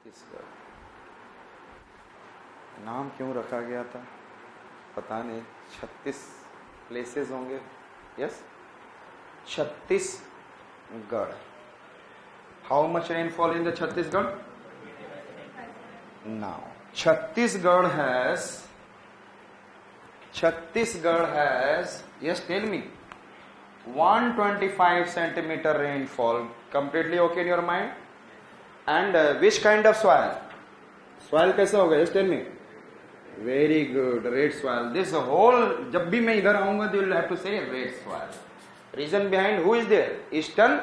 छत्तीसगढ़ नाम क्यों रखा गया था पता नहीं। 36 प्लेसेस होंगे। Yes, Chhattisgarh. How much rainfall in the Chhattisgarh? Now Chhattisgarh has, yes, tell me, 125 centimeter rainfall. Completely okay in your mind? And which kind of soil? Soil कैसा होगा? Yes, tell me. Very good, red soil. This whole, जब भी मैं इधर आऊंगा, you will have to say red soil. Reason behind, who is there? Eastern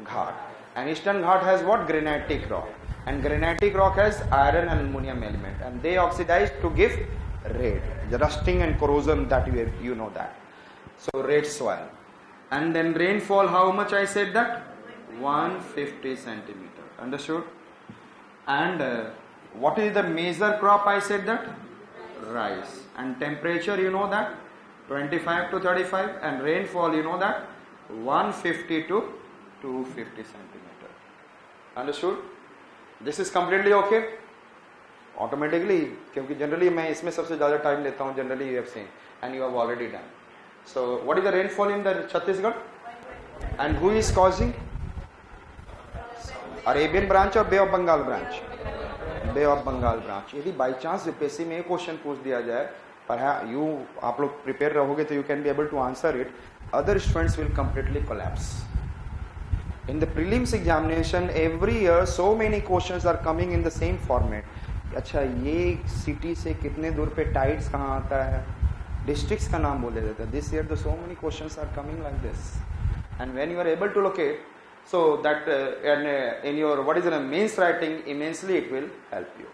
Ghat. And Eastern Ghat has what? Granitic rock. And granitic rock has iron and aluminum element, and they oxidize to give red, the rusting and corrosion that you know that. So red soil. And then rainfall, how much I said that? 150 centimeter. Understood? And what is the major crop? I said that? Rice. And temperature, you know that? 25 to 35. And rainfall, you know that? 150 to 250 centimeter. Understood? This is completely okay? Automatically, क्योंकि generally मैं इसमें सबसे ज़्यादा time लेता हूँ. Generally you have seen and you have already done. So what is the rainfall in the Chhattisgarh? And who is causing? Arabian branch or Bay of Bengal branch? Bay of Bengal branch. यदि by chance UPSC में एक question पूछ दिया जाए, पर आप लोग prepare रहोगे तो you can be able to answer it. Other students will completely collapse. In the prelims examination, every year so many questions are coming in the same format. अच्छा, ये सिटी से कितने दूर पे टाइड्स कहाँ आता है, डिस्ट्रिक्ट्स का नाम बोले जाता है. This year the so many questions are coming like this, and when you are able to locate, so that in your what is the mains writing, immensely it will help you.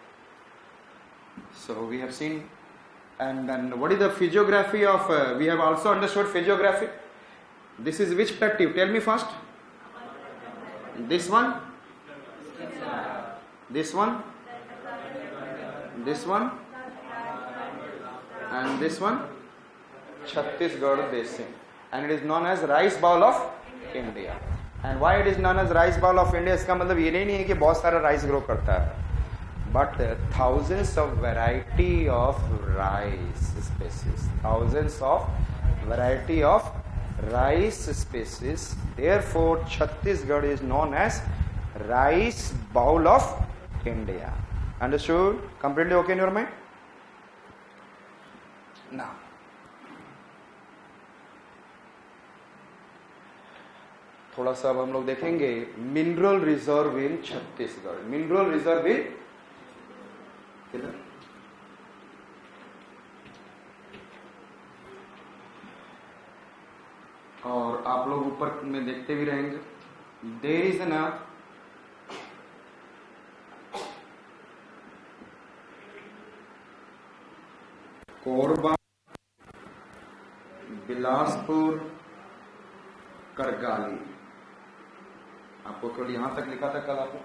So we have seen, and then what is the physiography of? We have also understood physiography. This is which plateau? Tell me first. This one, this one, this one, and this one, Chhattisgarh basin, and it is known as rice bowl of India. And why it is known as rice bowl of India? इसका मतलब ये नहीं है कि बहुत सारा rice grow करता है, but thousands of variety of rice species, thousands of variety of rice species. Therefore Chhattisgarh is known as rice bowl of India. Understood? Completely okay in your mind? Now थोड़ा सा अब हम लोग देखेंगे mineral reserve in Chhattisgarh. Mineral reserve in किधर? और आप लोग ऊपर में देखते भी रहेंगे. There is an Korba, Bilaspur, Kargali. आपको केवल यहां तक लिखा था कल आपको.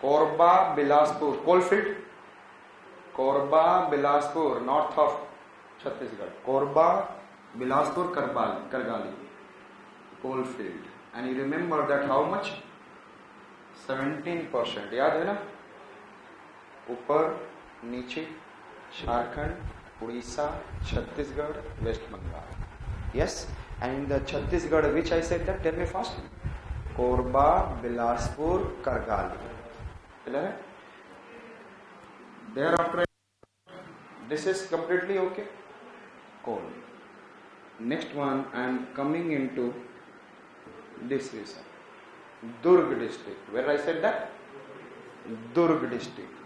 Korba, Bilaspur, coalfield, Korba, Bilaspur, north of Chhattisgarh. Korba, Bilaspur, Kargali, coalfield. And you remember that how much? 17%. याद है ना? ऊपर नीचे Jharkhand, Orissa, Chhattisgarh, West Bengal. Yes. And in the Chhattisgarh which I said that? Tell me fast. Korba, Bilaspur, Kargali. Clear है? There after this is completely okay. Coal. Next one, I am coming into this region, Durg district. Where I said that? Durg district.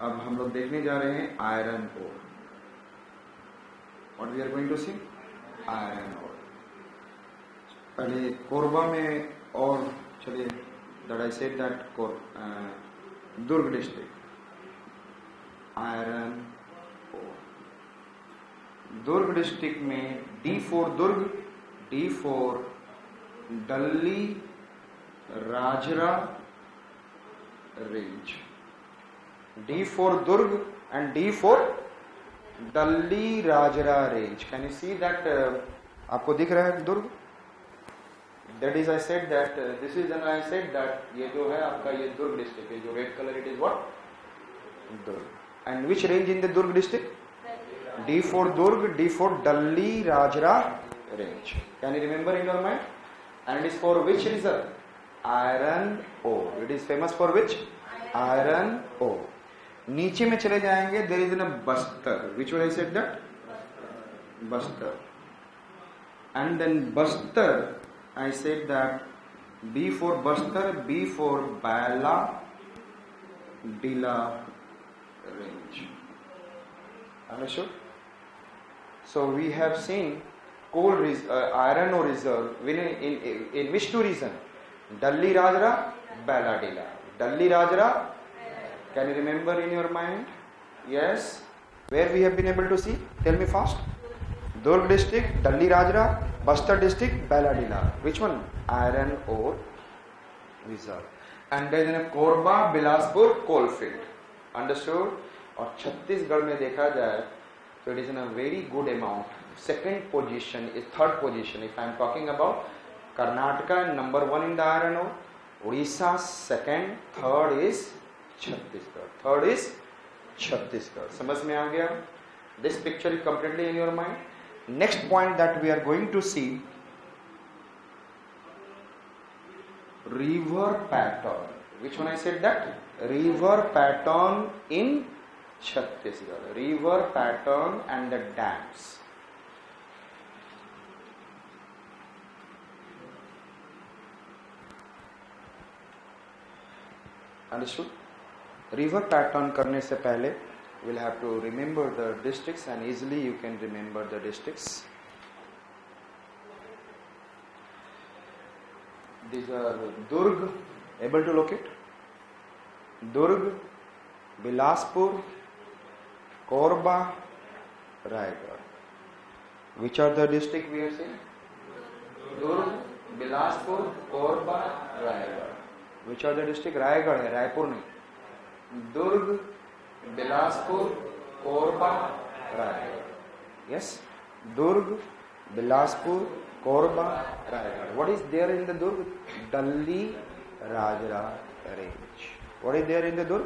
अब हम लोग देखने जा रहे हैं iron ore. What we are going to see? Iron ore. पहले कोरबा में और चलिए, that I said that Durg district, iron ore. Durg district में D4 Durg, D4 Dalli Rajhara range. D4 Durg and D4 Dalli Rajhara range. Can you see that? आपको दिख रहा है Durg? That is I said that this is and I said that ये जो है आपका ये दुर्ग डिस्ट्रिक्ट है. जो red colour, it is what? Durg. And which range in the Durg district? D for Durg, D for Dalli Rajra range. Can you remember in your mind? And it is for which reserve? Iron ore. It is famous for which? Iron ore. नीचे में चले जाएंगे, there is a Bastar. Which one I said that? Bastar. And then Bastar, I said that B for Bastar, B for Bala Dila range. Understood? So we have seen iron ore reserve in which two regions? Dalli Rajra, Bala Dila. Dalli Rajra, can you remember in your mind? Yes. Where we have been able to see? Tell me fast. Durg district, Dalli Rajra, Bastar district, Bala Dila. Which one? Iron ore reserve. And then in Korba, Bilaspur, coalfield. Understood? और छत्तीसगढ़ में देखा जाए तो it is in a very good amount. Second position is third position. If I am talking about Karnataka, number 1 in the iron ore. Odisha second, third is Chhattisgarh. Third is Chhattisgarh. समझ में आ गया? This picture is completely in your mind. Next point that we are going to see, river pattern. Which one I said that? River pattern in Chhattisgarh. River pattern and the dams. Understood? River pattern करने से पहले we'll have to remember the districts, and easily you can remember the districts. These are Durg, able to locate? Durg, Bilaspur, Korba, Raigad. Which are the districts we are saying? Durg, Bilaspur, Korba, Raigad. Which are the districts? Raigad है, रायपुर नहीं. Durg, Bilaspur, Korba, Raigad. Yes? Durg, Bilaspur, Korba, Raigad. What is there in the Durg? Dalli Rajra range. What is there in the Durg?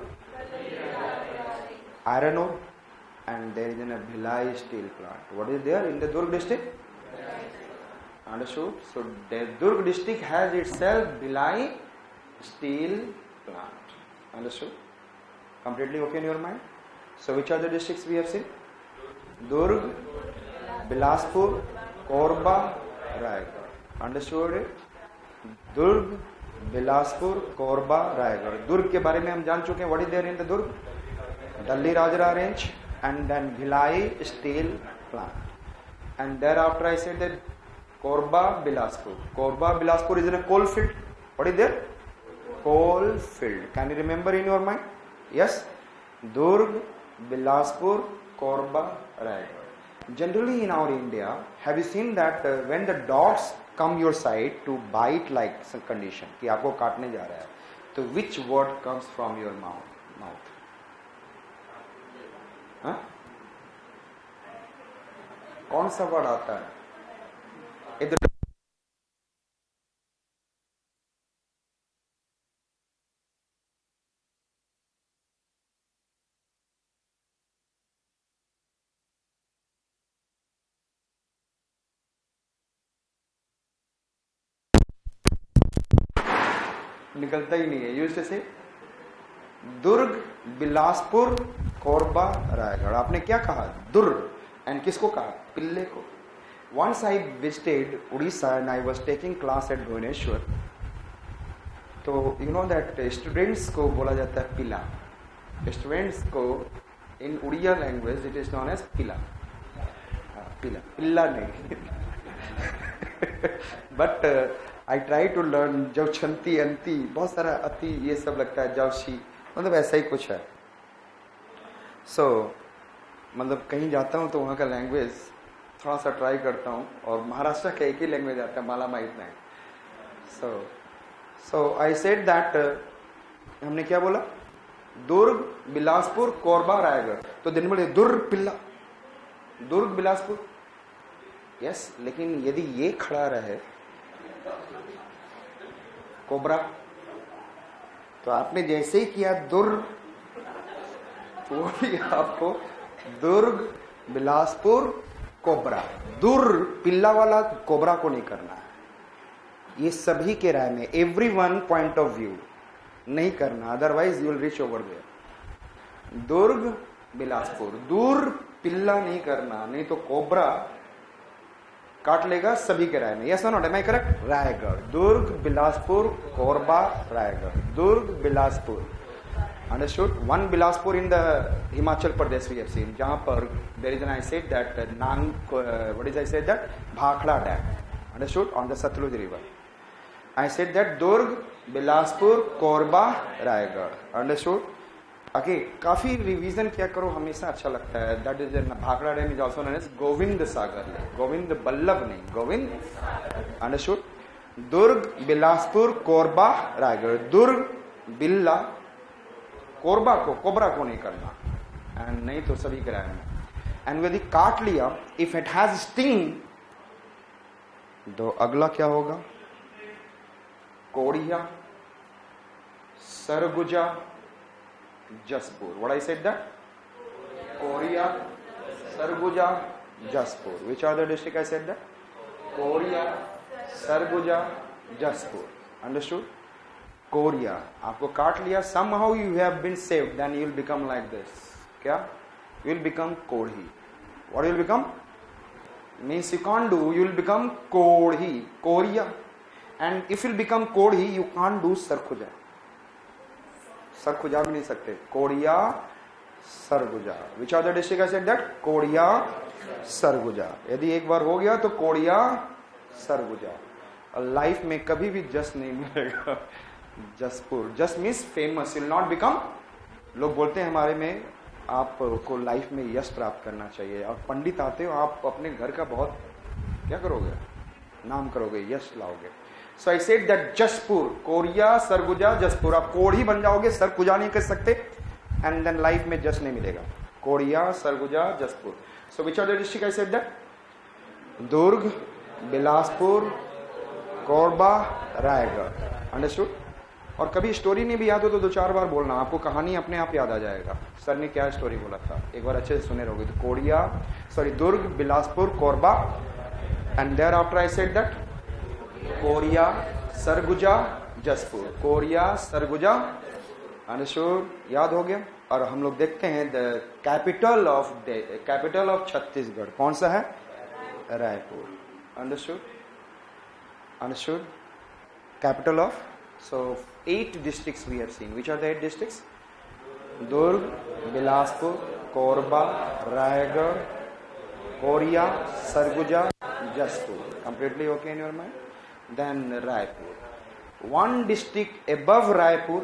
Iron ore, and there is a Bhilai steel plant. What is there in the Durg district? Understood? So the Durg district has itself Bhilai steel plant. Understood? Completely okay in your mind? So which are the districts we have seen? Durg, Bilaspur, Korba, Raigad. Understood it? Durg, Bilaspur, Korba, Raigad. Durg के बारे में हम जान चुके हैं. What is there in the Durg? Dalli Rajra range, and then Bhilai steel plant. And thereafter I said that Korba, Bilaspur. Korba, Bilaspur is in a coal field. What is there? Coal field. Can you remember in your mind? Yes? Durg, Bilaspur, Korba, Raigad. Generally in our India, have you seen that when the dogs come your side to bite like some condition, कि आपको काटने जा रहा है, तो which word comes from your mouth? हाँ? कौन सा वर्ड आता है? इधर निकलता ही नहीं है. यूज से दुर्ग, बिलासपुर, कोरबा, रायगढ़. आपने क्या कहा? दुर्ग. एंड किसको कहा? पिल्ले को. Once I visited Orissa and I was taking class at Bhubaneswar. तो यू नो दैट स्टूडेंट्स को बोला जाता है पिला. स्टूडेंट्स को in Oriya language it is known as पिला. पिला, पिल्ला नहीं. But I try to learn. जब छंती अंती बहुत सारा अति ये सब लगता है. जवशी मतलब ऐसा ही कुछ है. सो मतलब कहीं जाता हूँ तो वहाँ का लैंग्वेज थोड़ा सा ट्राई करता हूँ. और महाराष्ट्र का एक ही लैंग्वेज आता है, माला माहित नहीं. सो आई सेड दैट हमने क्या बोला? दुर्ग, बिलासपुर, कोरबा, रायगढ़. तो दिन में दुर्ग पिल्ला, दुर्ग, बिलासपुर. यस, लेकिन यदि ये खड़ा रहे कोबरा, तो आपने जैसे ही किया दुर्ग, कोई आपको दुर्ग, बिलासपुर, कोबरा, दुर्ग पिल्ला वाला कोबरा को नहीं करना है। ये सभी के राय में, every one point of view नहीं करना, otherwise you will reach over there. Durg, Bilaspur, दूर पिल्ला नहीं करना, नहीं तो कोबरा काट लेगा सभी के राय में। यस और not, am I correct? Raigarh, Durg, Bilaspur, Korba, Raigarh, Durg, Bilaspur. Understood? One Bilaspur in the Himachal Pradesh we have seen, जहां पर there is an, I said that what is I said that Bhakra dam, understood, on the Sutlej river. I said that Durg, Bilaspur, Korba, Raigarh, understood? Okay, काफी revision किया करो, हमेशा अच्छा लगता है। That is Bhakra dam is also known as Govind Sagar lake, Govind Ballabh नहीं, Govind, understood? दुर्ग, बिलासपुर, कोरबा, रायगढ़, दुर्ग, बिल्ला, कोरबा को, कोबरा को नहीं करना, एंड नहीं तो सभी किराए में। एंड यदि काट लिया, इफ इट हैज स्टिंग, तो अगला क्या होगा? कोड़िया, Surguja, Jaspur. What I said that? Korea, Sarguja, Jaspur. Which are the district I said that? Korea, Sarguja, Jaspur. Understood? Korea. आपको काट लिया, somehow you have been saved, then you will become like this. क्या? You will become Kodhi. What you will become? Means you can't do, you will become Kodhi, Korea. And if you will become Kodhi, you can't do Sarguja. सरखुजा भी नहीं सकते, Koriya, Surguja. Which are the district I said that? Koriya, Surguja. यदि एक बार हो गया तो कोड़िया, सरगुजा। और life में कभी भी जस नहीं मिलेगा। जसपुर, जस means famous, will not become. लोग बोलते हैं हमारे में आपको लाइफ में यश प्राप्त करना चाहिए, और पंडित आते हो, आप अपने घर का बहुत क्या करोगे? नाम करोगे, यश लाओगे। So I said that Jaspur, Koriya, Surguja, Jashpur. आप कोढ़ी बन जाओगे, सरगुजा नहीं कर सकते, एंड देन लाइफ में जस नहीं मिलेगा। Koriya, Surguja, Jashpur. So which are the district I said that? Durg, Bilaspur, Korba, Raigarh, understood? और कभी स्टोरी नहीं भी याद हो तो 2-4 बार बोलना, आपको कहानी अपने आप याद आ जाएगा। सर ने क्या स्टोरी बोला था, एक बार अच्छे से सुने रहोगे। तो Koriya, sorry, Durg, Bilaspur, Korba, and thereafter I said that Koriya, Surguja, Jashpur. Koriya, Surguja, understood? याद हो गया। और हम लोग देखते हैं द कैपिटल ऑफ छत्तीसगढ़ कौन सा है? Raipur, understood? Understood? Capital of, so 8 districts we have seen. Which are the 8 districts? Durg, Bilaspur, Korba, Raigarh, Koriya, Surguja, Jashpur. Completely okay in your mind? Then Raipur. One district above Raipur,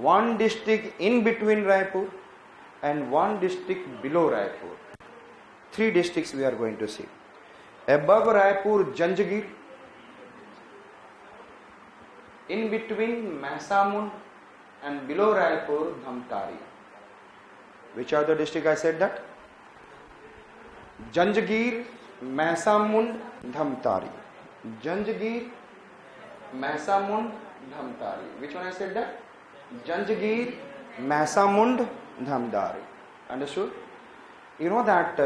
one district in between Raipur, and one district below Raipur. 3 districts we are going to see. Above Raipur, Janjgir. In between Mehsamund, and below Raipur, Dhamtari. Which are the district I said that? Janjgir, Mehsamund, Dhamtari. Janjgir, Mehsamund, Dhamtari. Which one I said that? Janjgir, Mehsamund, Dhamtari. Understood? You know that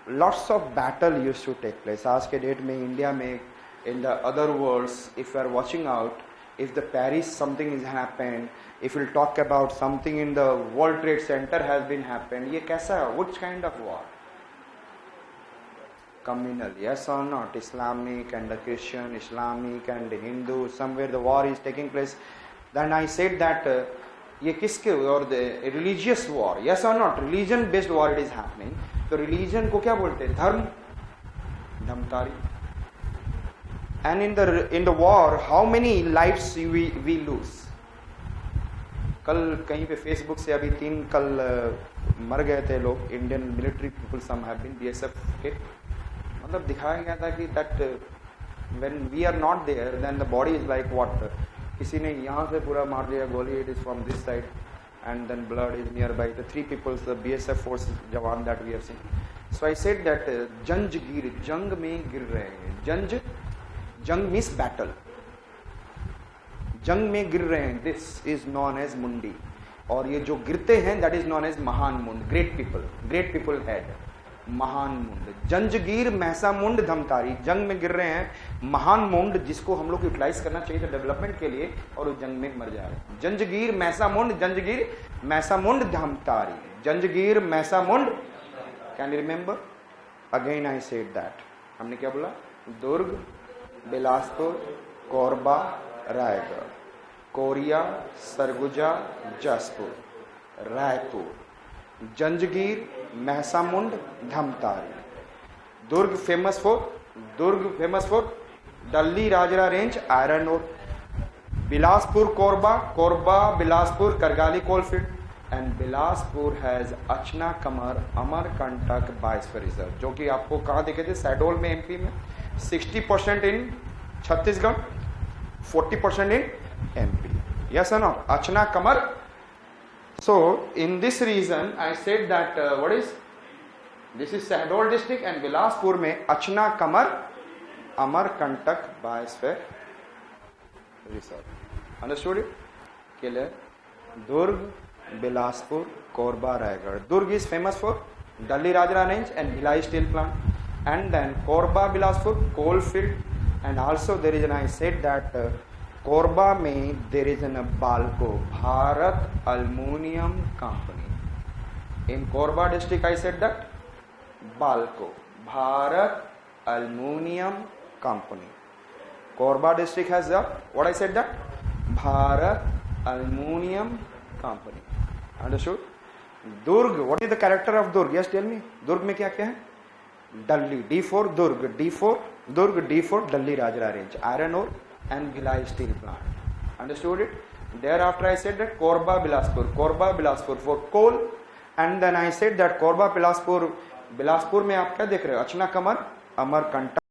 lots of battle used to take place. आज के date में India में, in the other worlds, if you are watching out, if the Paris something is happened, if we'll talk about something in the World Trade Center has been happened, ये कैसा है? Which kind of war? Communal, yes or not? Islamic and the Christian, Islamic and Hindu, somewhere the war is taking place. Then I said that ये किसके, और the religious war, yes or not? Religion based war it is happening. तो religion को क्या बोलते हैं? धर्म, Dhamtari. And in the war, how many lives we lose? कल कहीं पे फेसबुक से अभी 3 कल मर गए थे लोग, Indian military people, some have been BSF hit. मतलब दिखाया गया था कि that when we are not there, then the body is like what? किसी ने यहाँ से पूरा मार दिया गोली, it is from this side, and then blood is nearby. The 3 people, the BSF force जवान that we have seen. So I said that Janjgir, जंग में गिर रहे हैं. जंग means battle. जंग में गिर रहे हैं. This is known as मुंडी. और ये जो गिरते हैं दैट इज नॉन एज महान मुंड, ग्रेट पीपल हेड, महान मुंड। जंजगीर महसा मुंड धमतारी, जंग में गिर रहे हैं, महान मुंड जिसको हम लोग यूटिलाइज करना चाहिए था डेवलपमेंट के लिए, और उस जंग में मर जा रहे हैं। जंजगीर महसा मुंड, Janjgir Mahasamund Dhamtari, Janjgir Mahasamund. Can you remember? Again I said that, हमने क्या बोला? Durg, Bilaspur, Korba, Raigarh, Koriya, Surguja, Jashpur, Raipur, Janjgir, Mahasamund, Dhamtari. Durg famous for Dalli Rajhara range, iron ore. Bilaspur, Korba, Bilaspur, Kargali coalfield, and Bilaspur has Achanakmar Amarkantak biosphere reserve, जो कि आपको कहाँ देखे थे? शहडोल में, एमपी में। 60% in Chhattisgarh, 40% in MP. Yes और no? Achanakmar. So in this region I said that this is Shahdol district and Bilaspur में Achanakmar Amarkantak biosphere reserve. Understood it? Clear? Durg, Bilaspur, Korba, Raigarh. Durg is famous for Dalli Rajra range and Bhilai steel plant, and then Korba, Bilaspur, coalfield, and also there is, and I said that Korba में there is an BALCO, Bharat aluminium company. In Korba district I said that BALCO, Bharat aluminium company. Korba district has what I said that Bharat aluminium company. Understood? Durg, what is the character of Durg? Yes tell me. Durg में क्या क्या है? Dalli, D4 Durg, D4 Durg, D4 Dalli Rajhara range, iron ore and Bhilai steel plant. Understood it? Thereafter I said that Korba Bilaspur for coal, and then I said that Korba Bilaspur में आप क्या देख रहे हो? अचना कमर अमरकंटक